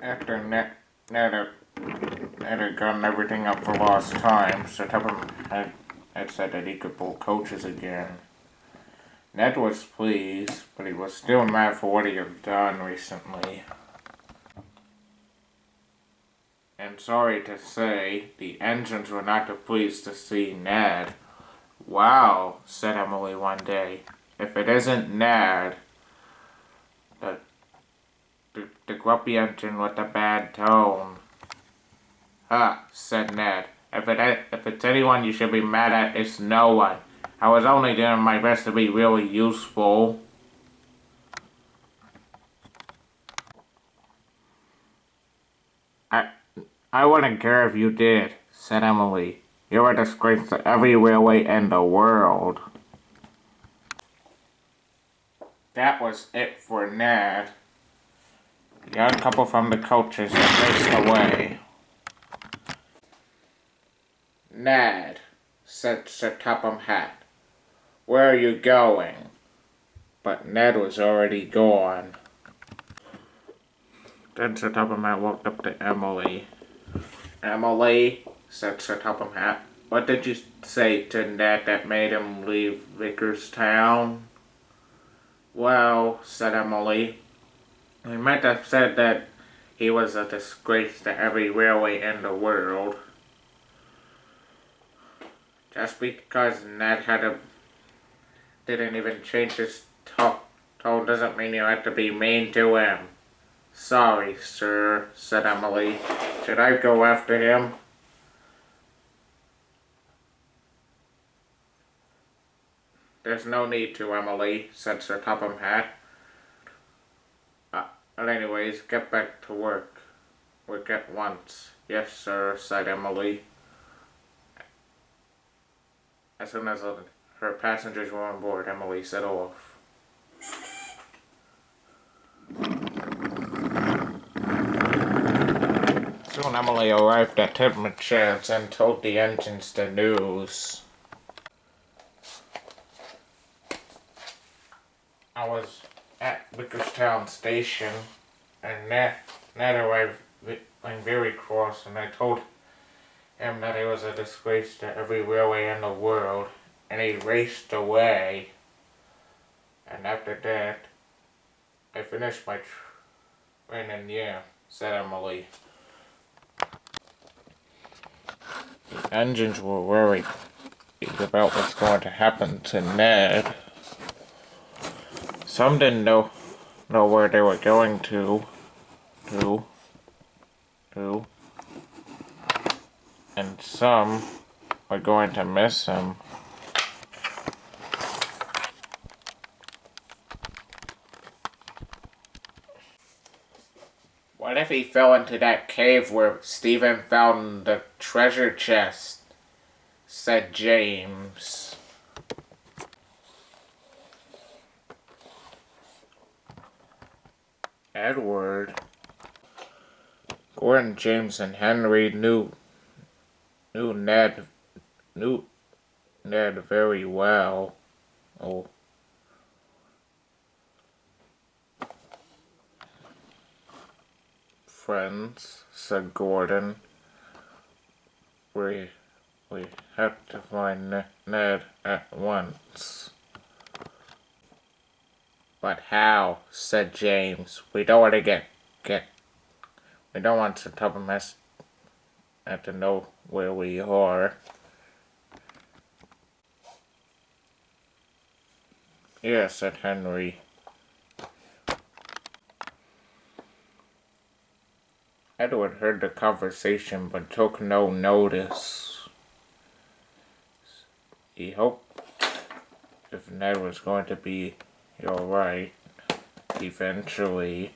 After Ned had gotten everything up for lost time, so Tubman had said that he could pull coaches again. Ned was pleased, but he was still mad for what he had done recently. And sorry to say, the engines were not too pleased to see Ned. "Wow," said Emily one day, "if it isn't Ned, the grumpy engine with the bad tone." "Huh," said Ned. If it's anyone you should be mad at, it's no one. I was only doing my best to be really useful." I wouldn't care if you did," said Emily. "You're a disgrace to every railway in the world." That was it for Ned. The young couple from the coaches had raced away. "Ned," said Sir Topham Hatt, "where are you going?" But Ned was already gone. Then Sir Topham Hatt walked up to Emily. "Emily," said Sir Topham Hatt, "what did you say to Ned that made him leave Vicarstown?" "Well," said Emily, "he might have said that he was a disgrace to every railway in the world. Just because Ned didn't even change his tone doesn't mean you have to be mean to him." "Sorry, sir," said Emily. "Should I go after him?" "There's no need to, Emily," said Sir Topham Hatt. But anyways, get back to work. Work at once." "Yes, sir," said Emily. As soon as her passengers were on board, Emily set off. Soon Emily arrived at Tidmouth and told the engines the news. I was at Vicarstown Station, and Ned arrived very cross, and I told him that he was a disgrace to every railway in the world, and he raced away. And after that, I finished my training, yeah," said Emily. The engines were worried about what's going to happen to Ned. Some didn't know where they were going to, and some were going to miss him. "What if he fell into that cave where Stephen found the treasure chest?" said James. Edward, Gordon, James, and Henry knew Ned very well. Oh. "Friends," said Gordon, we have to find Ned at once." "But how?" said James. "We don't want to we don't want to tell them to know where we are." "Yeah," said Henry. Edward heard the conversation but took no notice. He hoped if Ned was going to be alright eventually.